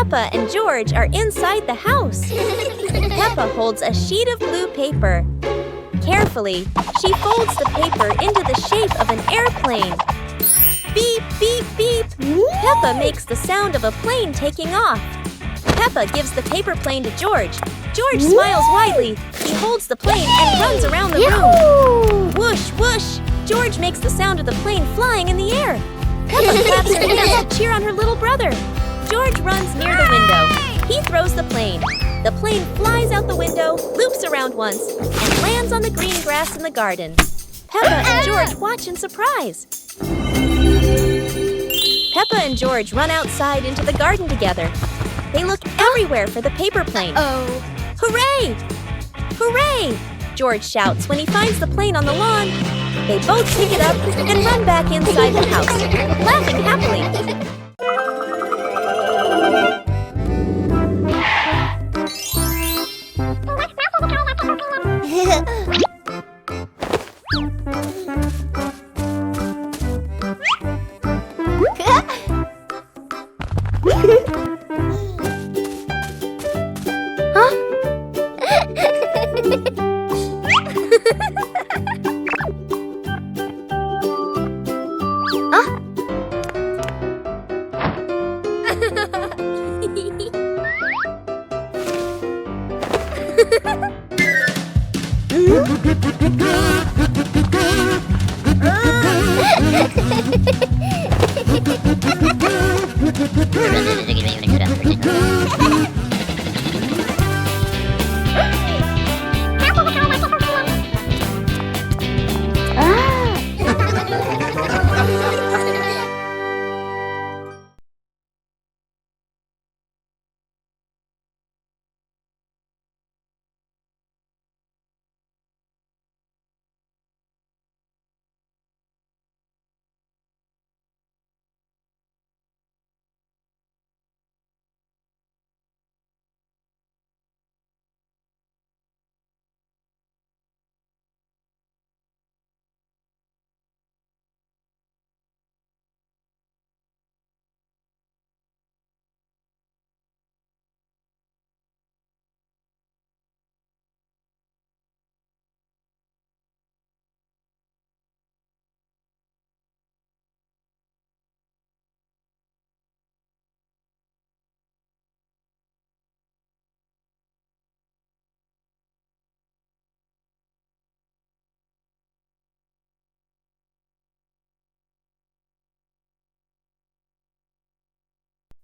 Peppa and George are inside the house. Peppa holds a sheet of blue paper. Carefully, she folds the paper into the shape of an airplane. Beep, beep, beep! Peppa makes the sound of a plane taking off. Peppa gives the paper plane to George. George smiles widely. He holds the plane and runs around the room. Whoosh, whoosh! George makes the sound of the plane flying in the air. Peppa claps her hands to cheer on her little brother. George runs near the window. He throws the plane. The plane flies out the window, loops around once, and lands on the green grass in the garden. Peppa and George watch in surprise. Peppa and George run outside into the garden together. They look everywhere for the paper plane. Hooray! Hooray! George shouts when he finds the plane on the lawn. They both pick it up and run back inside the house, laughing happily.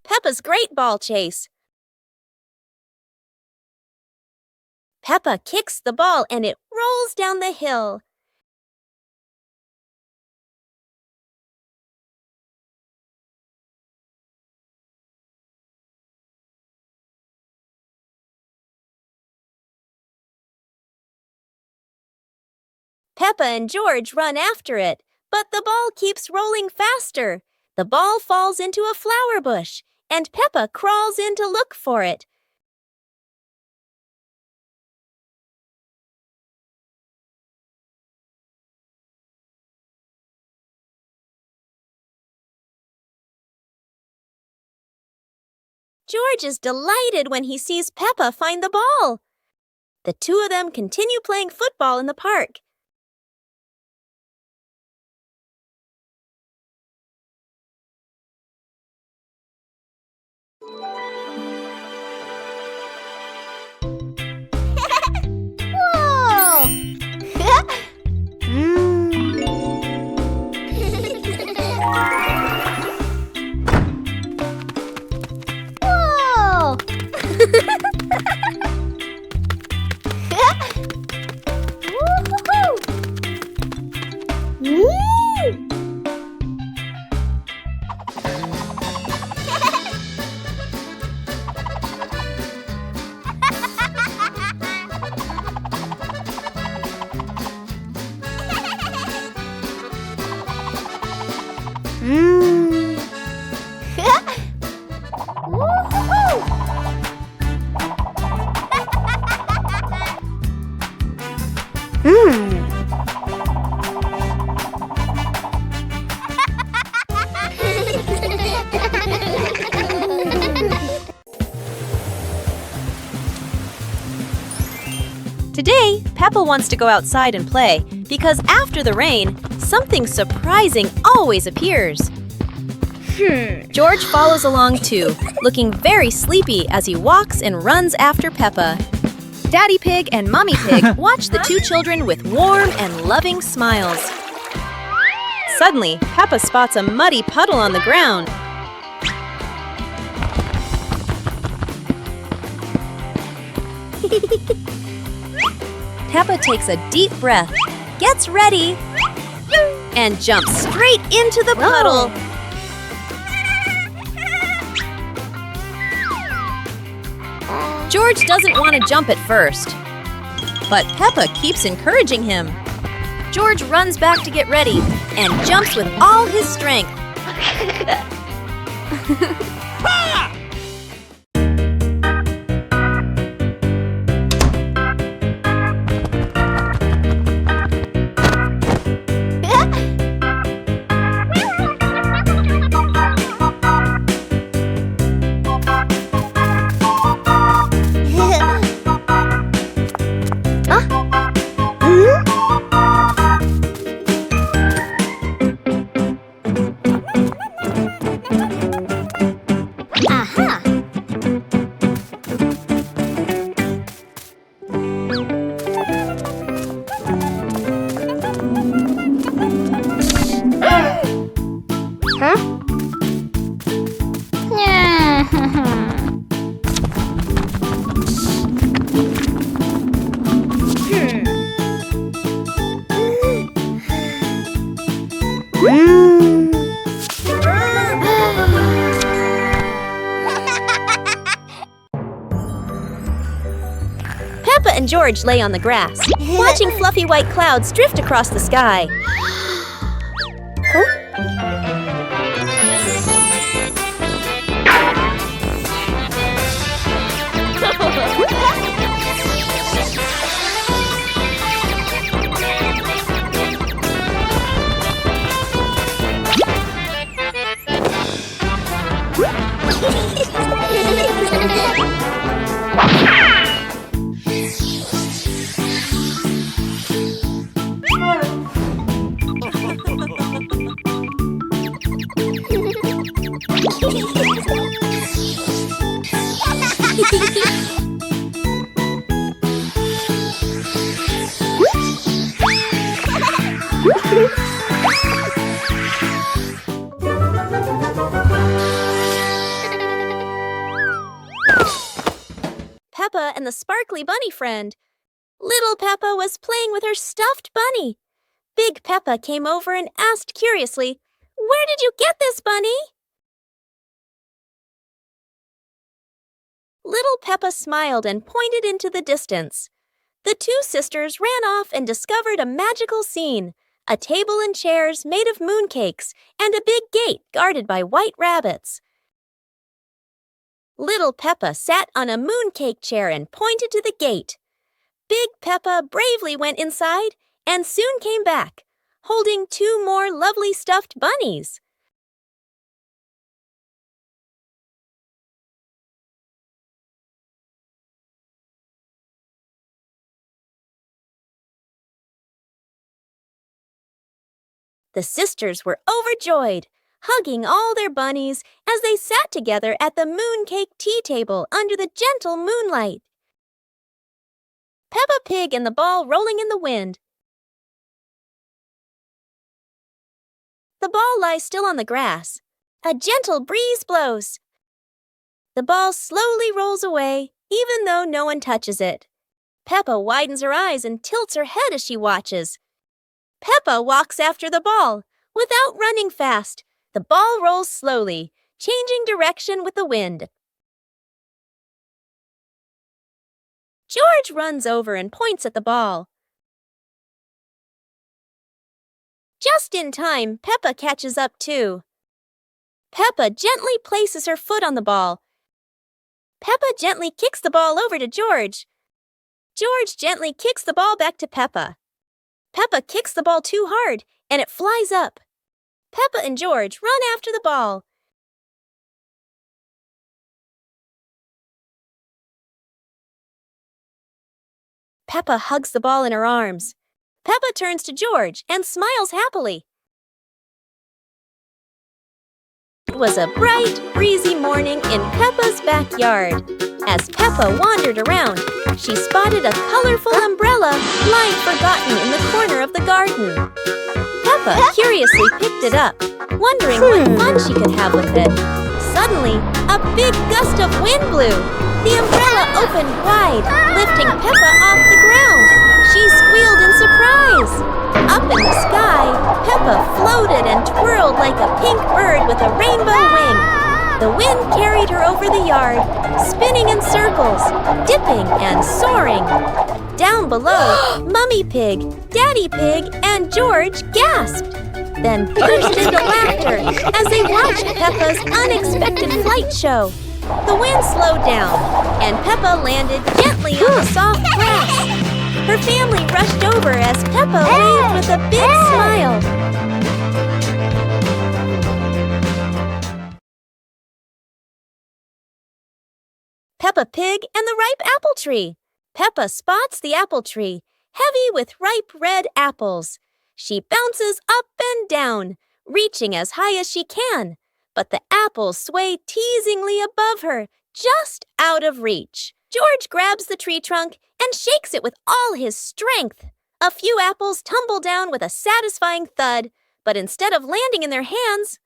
Peppa's great ball chase. Peppa kicks the ball and it rolls down the hill. Peppa and George run after it, but the ball keeps rolling faster. The ball falls into a flower bush, and Peppa crawls in to look for it. George is delighted when he sees Peppa find the ball. The two of them continue playing football in the park. Whoa! Whoa! Today, Peppa wants to go outside and play because after the rain, something surprising always appears. George follows along too, looking very sleepy as he walks and runs after Peppa. Daddy Pig and Mommy Pig watch the two children with warm and loving smiles. Suddenly, Peppa spots a muddy puddle on the ground. Peppa takes a deep breath, gets ready, and jumps straight into the puddle. George doesn't want to jump at first, but Peppa keeps encouraging him. George runs back to get ready and jumps with all his strength. Peppa and George lay on the grass, watching fluffy white clouds drift across the sky. Peppa and the sparkly bunny friend. Little Peppa was playing with her stuffed bunny. Big Peppa came over and asked curiously, "Where did you get this bunny?" Little Peppa smiled and pointed into the distance. The two sisters ran off and discovered a magical scene, a table and chairs made of mooncakes and a big gate guarded by white rabbits. Little Peppa sat on a mooncake chair and pointed to the gate. Big Peppa bravely went inside and soon came back, holding two more lovely stuffed bunnies. The sisters were overjoyed, hugging all their bunnies as they sat together at the mooncake tea table under the gentle moonlight. Peppa Pig and the ball rolling in the wind. The ball lies still on the grass. A gentle breeze blows. The ball slowly rolls away, even though no one touches it. Peppa widens her eyes and tilts her head as she watches. Peppa walks after the ball. Without running fast, the ball rolls slowly, changing direction with the wind. George runs over and points at the ball. Just in time, Peppa catches up too. Peppa gently places her foot on the ball. Peppa gently kicks the ball over to George. George gently kicks the ball back to Peppa. Peppa kicks the ball too hard, and it flies up. Peppa and George run after the ball. Peppa hugs the ball in her arms. Peppa turns to George and smiles happily. It was a bright, breezy morning in Peppa's backyard. As Peppa wandered around, she spotted a colorful umbrella lying forgotten in the corner of the garden. Peppa curiously picked it up, wondering what fun she could have with it. Suddenly, a big gust of wind blew. The umbrella opened wide, lifting Peppa off the ground. She squealed in surprise. Up in the sky, Peppa floated and twirled like a pink bird with a rainbow wing. The wind carried her over the yard, spinning in circles, dipping and soaring. Down below, Mummy Pig, Daddy Pig, and George gasped, then burst into laughter as they watched Peppa's unexpected flight show. The wind slowed down, and Peppa landed gently on the soft grass. Her family rushed over as Peppa waved with a big smile. Peppa Pig and the ripe apple tree. Peppa spots the apple tree, heavy with ripe red apples. She bounces up and down, reaching as high as she can, but the apples sway teasingly above her, just out of reach. George grabs the tree trunk and shakes it with all his strength. A few apples tumble down with a satisfying thud, but instead of landing in their hands,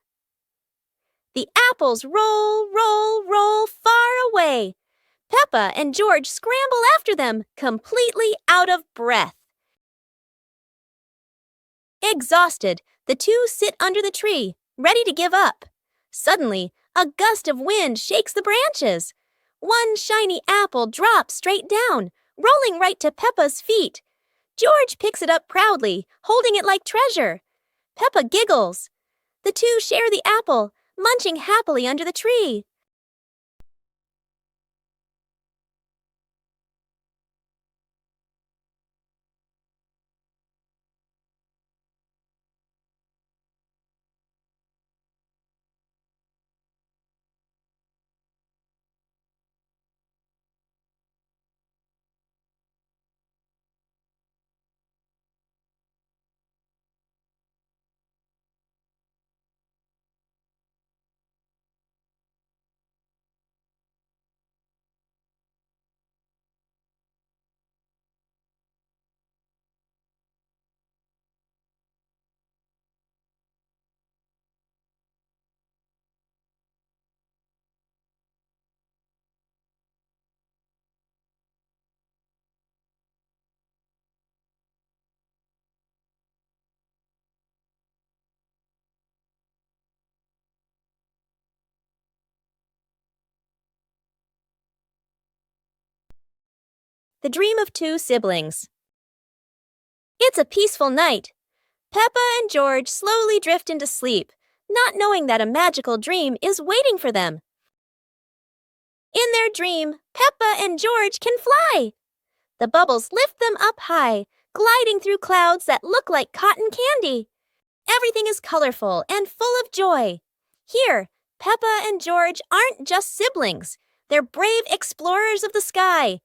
the apples roll, roll, roll far away. Peppa and George scramble after them, completely out of breath. Exhausted, the two sit under the tree, ready to give up. Suddenly, a gust of wind shakes the branches. One shiny apple drops straight down, rolling right to Peppa's feet. George picks it up proudly, holding it like treasure. Peppa giggles. The two share the apple, munching happily under the tree. The Dream of Two Siblings. It's a peaceful night. Peppa and George slowly drift into sleep, not knowing that a magical dream is waiting for them. In their dream, Peppa and George can fly. The bubbles lift them up high, gliding through clouds that look like cotton candy. Everything is colorful and full of joy. Here, Peppa and George aren't just siblings. They're brave explorers of the sky.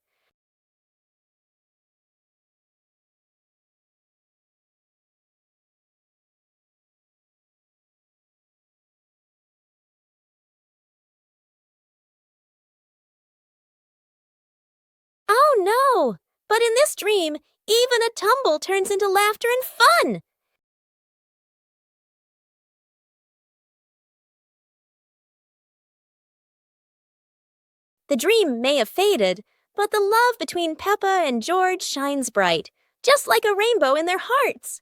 Oh no! But in this dream, even a tumble turns into laughter and fun. The dream may have faded, but the love between Peppa and George shines bright, just like a rainbow in their hearts.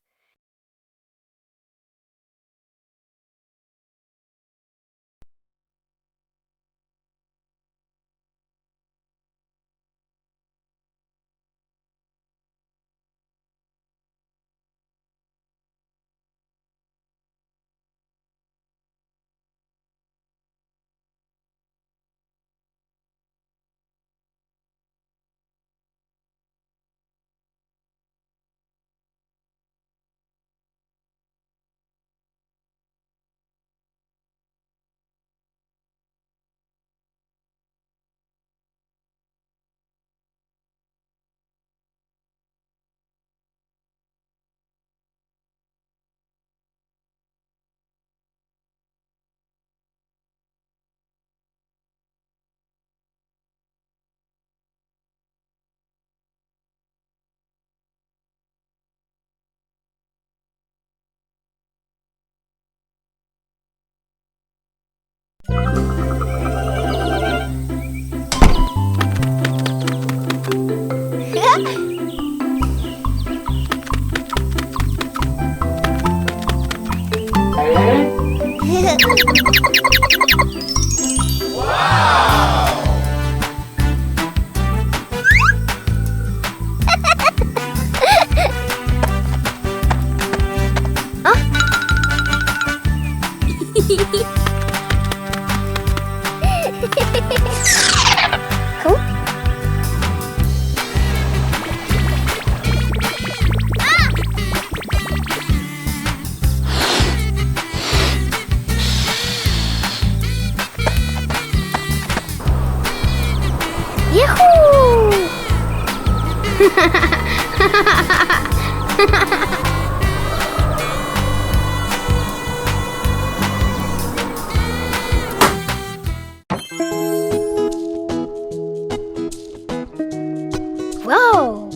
Whoa!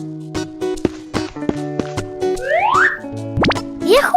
Yahoo!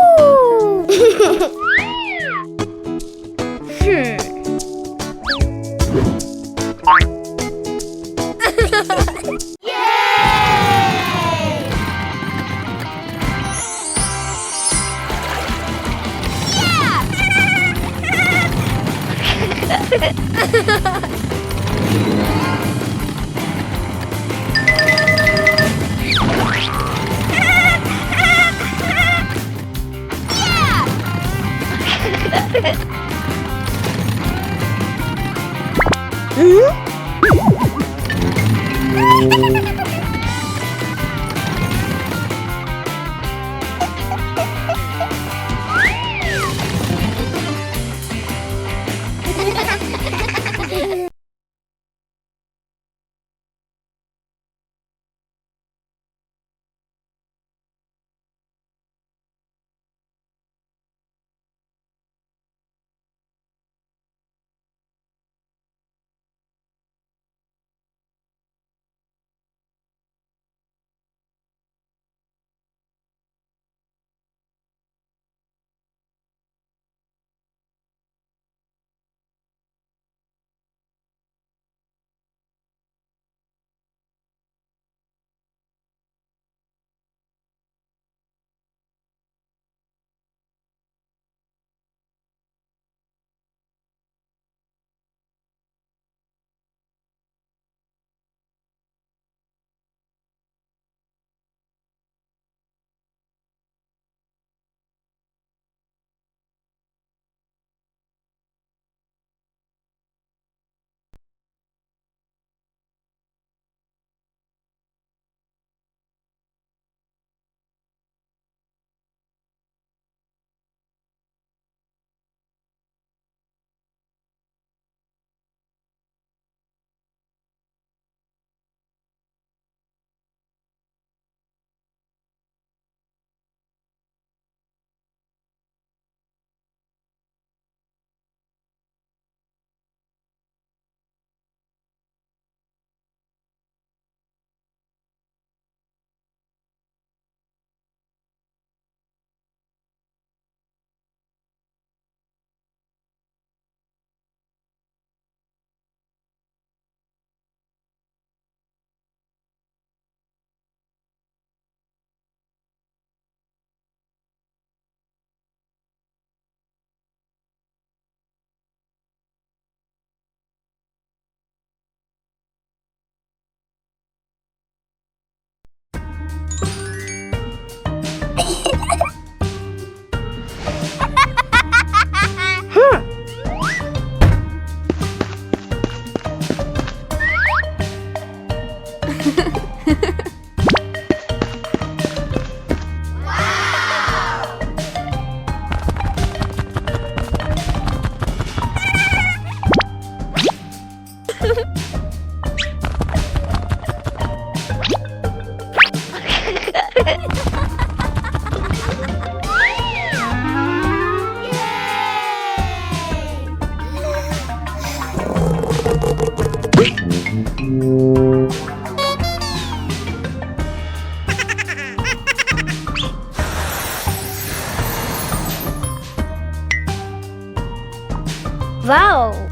Wow!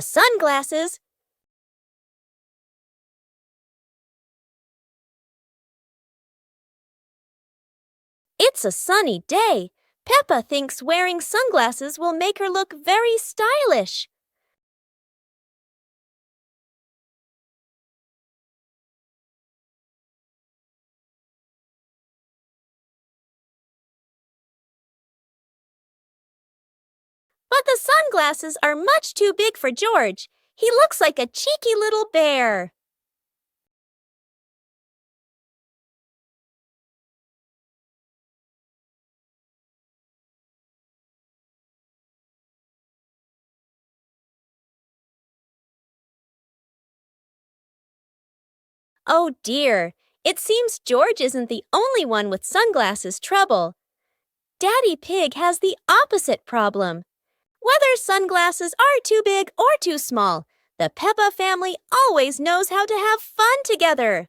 the sunglasses. It's a sunny day. Peppa thinks wearing sunglasses will make her look very stylish. But the sunglasses are much too big for George. He looks like a cheeky little bear. Oh dear, it seems George isn't the only one with sunglasses trouble. Daddy Pig has the opposite problem. Whether sunglasses are too big or too small, the Peppa family always knows how to have fun together.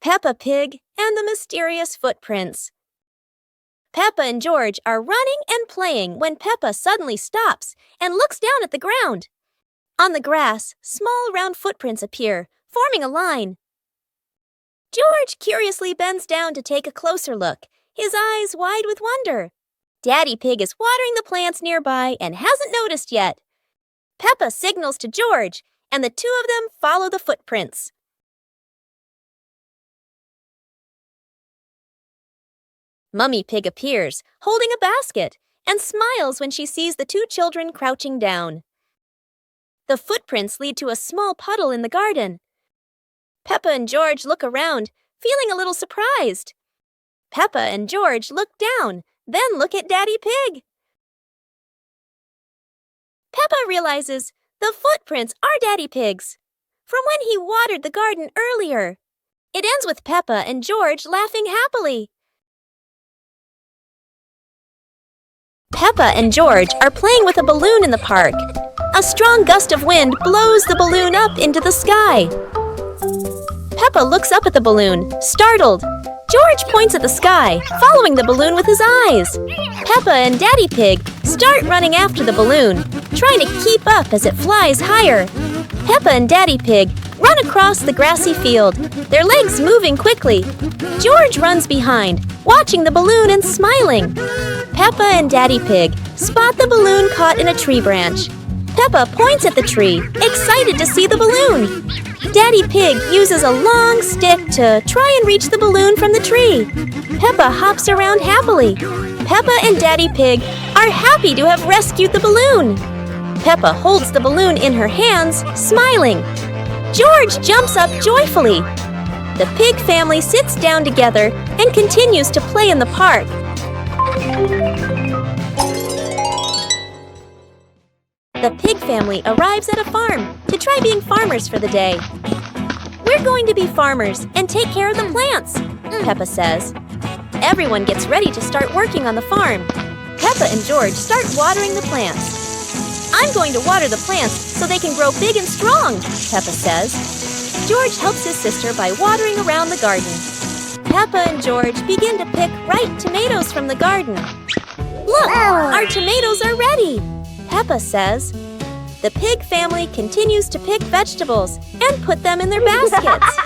Peppa Pig and the Mysterious Footprints. Peppa and George are running and playing when Peppa suddenly stops and looks down at the ground. On the grass, small round footprints appear, forming a line. George curiously bends down to take a closer look, his eyes wide with wonder. Daddy Pig is watering the plants nearby and hasn't noticed yet. Peppa signals to George, and the two of them follow the footprints. Mummy Pig appears, holding a basket, and smiles when she sees the two children crouching down. The footprints lead to a small puddle in the garden. Peppa and George look around, feeling a little surprised. Peppa and George look down, then look at Daddy Pig. Peppa realizes the footprints are Daddy Pig's, from when he watered the garden earlier. It ends with Peppa and George laughing happily. Peppa and George are playing with a balloon in the park. A strong gust of wind blows the balloon up into the sky. Peppa looks up at the balloon, startled. George points at the sky, following the balloon with his eyes. Peppa and Daddy Pig start running after the balloon, trying to keep up as it flies higher. Peppa and Daddy Pig run across the grassy field, their legs moving quickly. George runs behind, watching the balloon and smiling. Peppa and Daddy Pig spot the balloon caught in a tree branch. Peppa points at the tree, excited to see the balloon. Daddy Pig uses a long stick to try and reach the balloon from the tree. Peppa hops around happily. Peppa and Daddy Pig are happy to have rescued the balloon. Peppa holds the balloon in her hands, smiling. George jumps up joyfully. The pig family sits down together and continues to play in the park. The pig family arrives at a farm to try being farmers for the day. We're going to be farmers and take care of the plants, Peppa says. Everyone gets ready to start working on the farm. Peppa and George start watering the plants. I'm going to water the plants so they can grow big and strong, Peppa says. George helps his sister by watering around the garden. Peppa and George begin to pick ripe tomatoes from the garden. Look, our tomatoes are ready, Peppa says. The pig family continues to pick vegetables and put them in their baskets.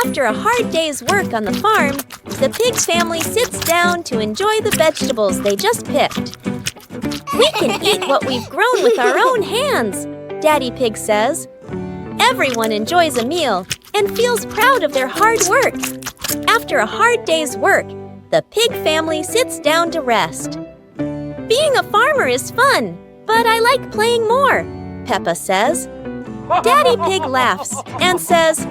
After a hard day's work on the farm, the pig family sits down to enjoy the vegetables they just picked. We can eat what we've grown with our own hands, Daddy Pig says. Everyone enjoys a meal and feels proud of their hard work. After a hard day's work, the pig family sits down to rest. Being a farmer is fun, but I like playing more, Peppa says. Daddy Pig laughs and says,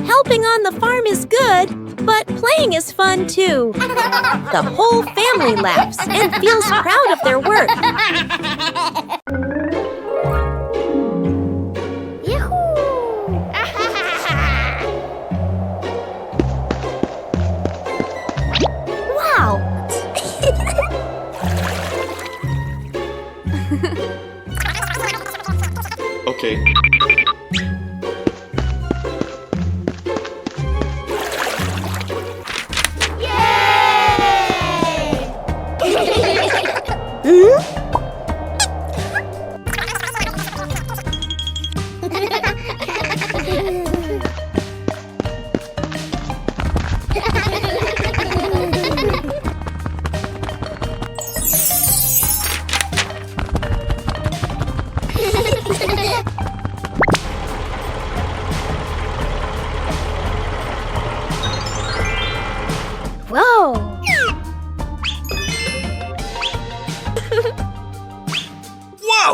helping on the farm is good, but playing is fun too. The whole family laughs and feels proud of their work. Wow! Okay. Whoa! Whoa! Wow!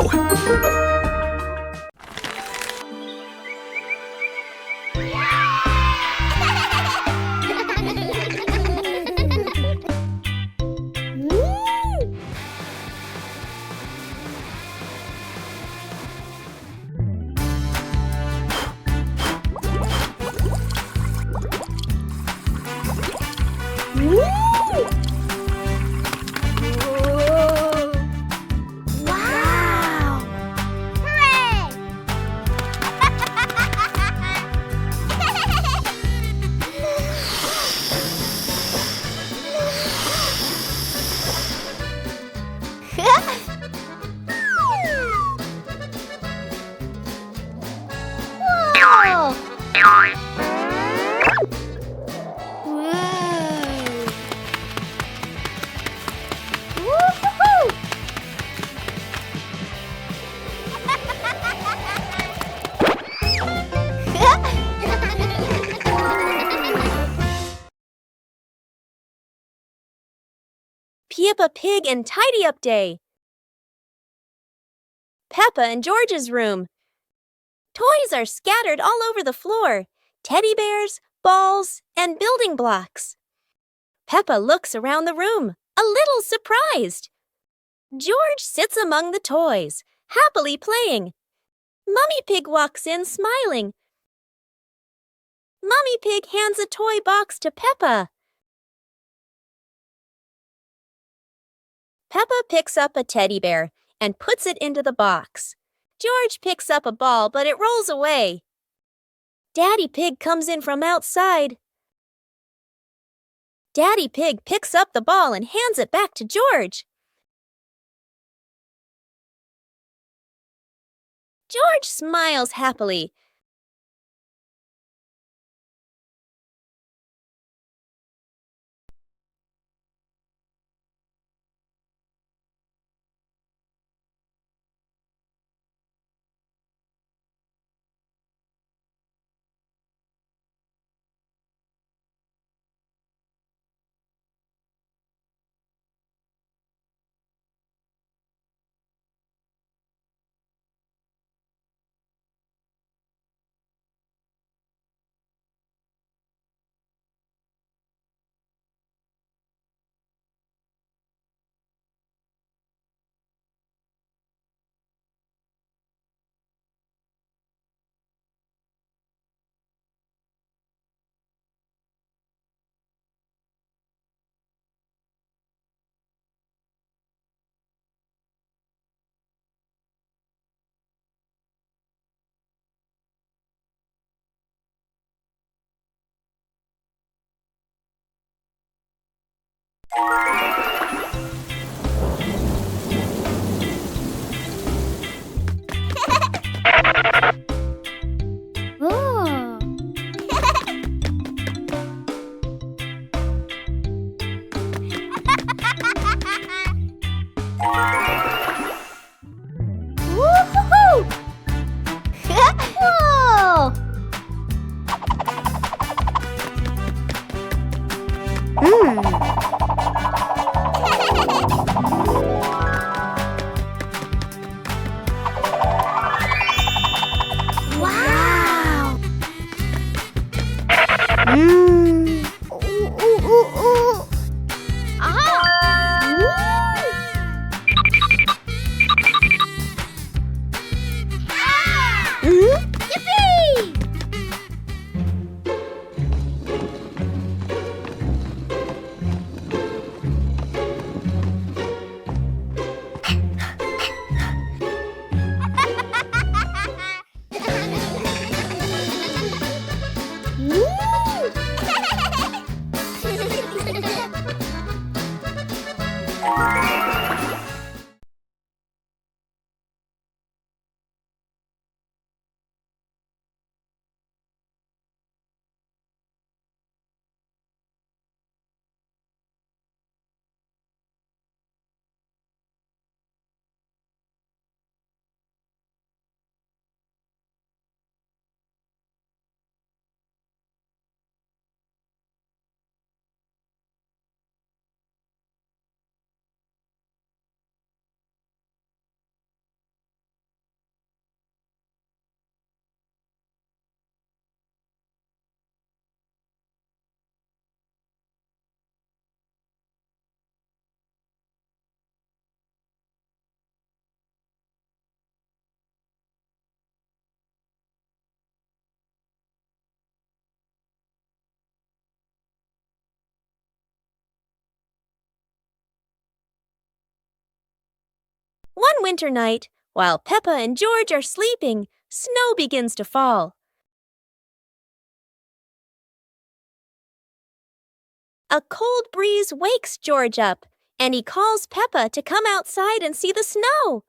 Hooray! Whoa! Woo-hoo-hoo! Peppa Pig and Tidy Up Day. Peppa and George's room. Toys are scattered all over the floor. Teddy bears, balls, and building blocks. Peppa looks around the room, a little surprised. George sits among the toys, happily playing. Mummy Pig walks in smiling. Mummy Pig hands a toy box to Peppa. Peppa picks up a teddy bear and puts it into the box. George picks up a ball, but it rolls away. Daddy Pig comes in from outside. Daddy Pig picks up the ball and hands it back to George. George smiles happily. Oh. Woohoo! Whoa! Wow! Ooh, ooh, ooh, ooh. Ah! Yippee! One winter night, while Peppa and George are sleeping, snow begins to fall. A cold breeze wakes George up, and he calls Peppa to come outside and see the snow.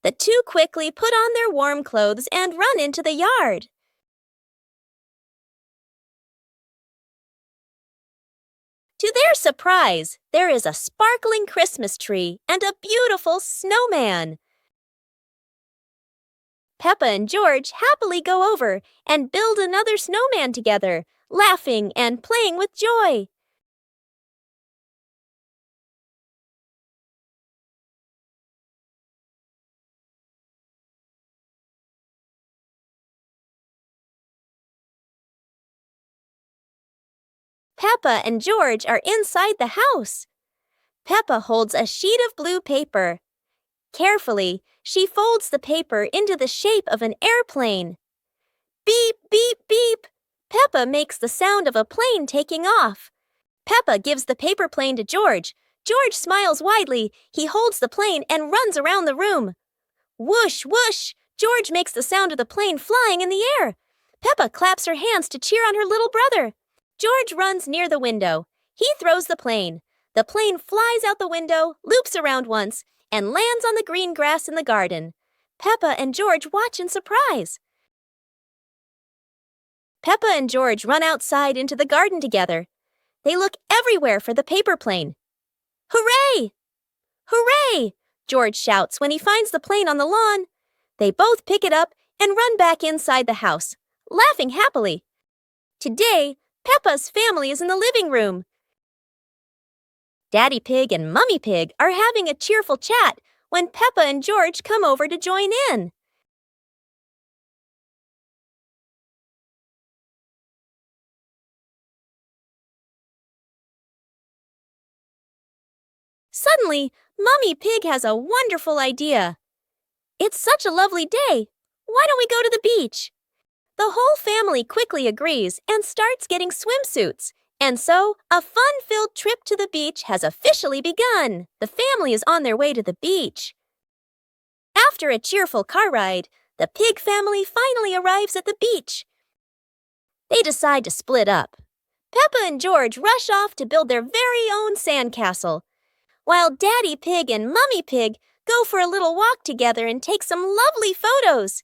The two quickly put on their warm clothes and run into the yard. To their surprise, there is a sparkling Christmas tree and a beautiful snowman. Peppa and George happily go over and build another snowman together, laughing and playing with joy. Peppa and George are inside the house. Peppa holds a sheet of blue paper. Carefully, she folds the paper into the shape of an airplane. Beep, beep, beep! Peppa makes the sound of a plane taking off. Peppa gives the paper plane to George. George smiles widely. He holds the plane and runs around the room. Whoosh, whoosh! George makes the sound of the plane flying in the air. Peppa claps her hands to cheer on her little brother. George runs near the window. He throws the plane. The plane flies out the window, loops around once, and lands on the green grass in the garden. Peppa and George watch in surprise. Peppa and George run outside into the garden together. They look everywhere for the paper plane. Hooray! Hooray! George shouts when he finds the plane on the lawn. They both pick it up and run back inside the house, laughing happily. Today, Peppa's family is in the living room. Daddy Pig and Mummy Pig are having a cheerful chat when Peppa and George come over to join in. Suddenly, Mummy Pig has a wonderful idea. It's such a lovely day. Why don't we go to the beach? The whole family quickly agrees and starts getting swimsuits. And so, a fun-filled trip to the beach has officially begun. The family is on their way to the beach. After a cheerful car ride, the pig family finally arrives at the beach. They decide to split up. Peppa and George rush off to build their very own sandcastle, while Daddy Pig and Mummy Pig go for a little walk together and take some lovely photos.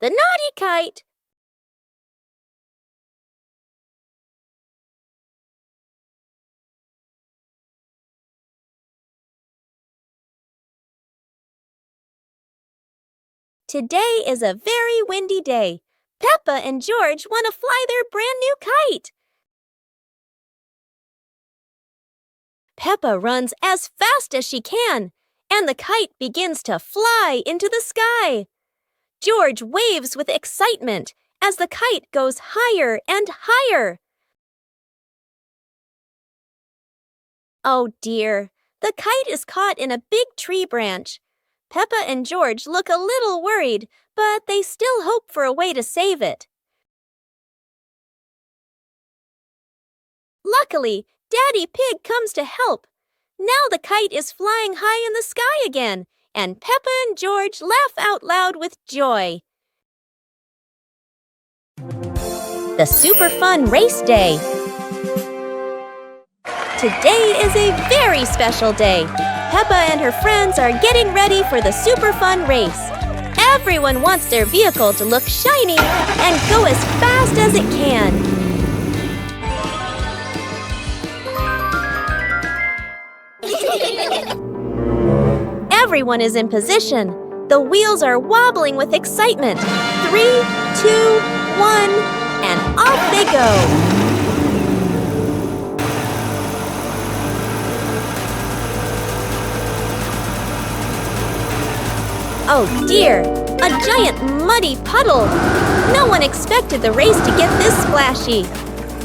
The naughty kite. Today is a very windy day. Peppa and George want to fly their brand new kite. Peppa runs as fast as she can, and the kite begins to fly into the sky. George waves with excitement as the kite goes higher and higher. Oh dear, the kite is caught in a big tree branch. Peppa and George look a little worried, but they still hope for a way to save it. Luckily, Daddy Pig comes to help. Now the kite is flying high in the sky again, and Peppa and George laugh out loud with joy. The super fun race day. Today is a very special day. Peppa and her friends are getting ready for the super fun race. Everyone wants their vehicle to look shiny and go as fast as it can. Everyone is in position. The wheels are wobbling with excitement. 3, 2, 1, and off they go. Oh dear, a giant muddy puddle. No one expected the race to get this splashy.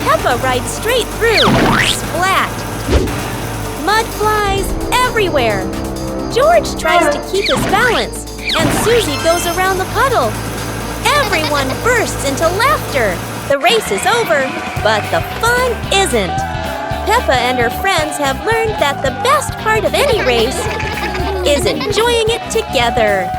Peppa rides straight through. Splat! Mud flies everywhere. George tries to keep his balance, and Susie goes around the puddle. Everyone bursts into laughter. The race is over, but the fun isn't. Peppa and her friends have learned that the best part of any race is enjoying it together.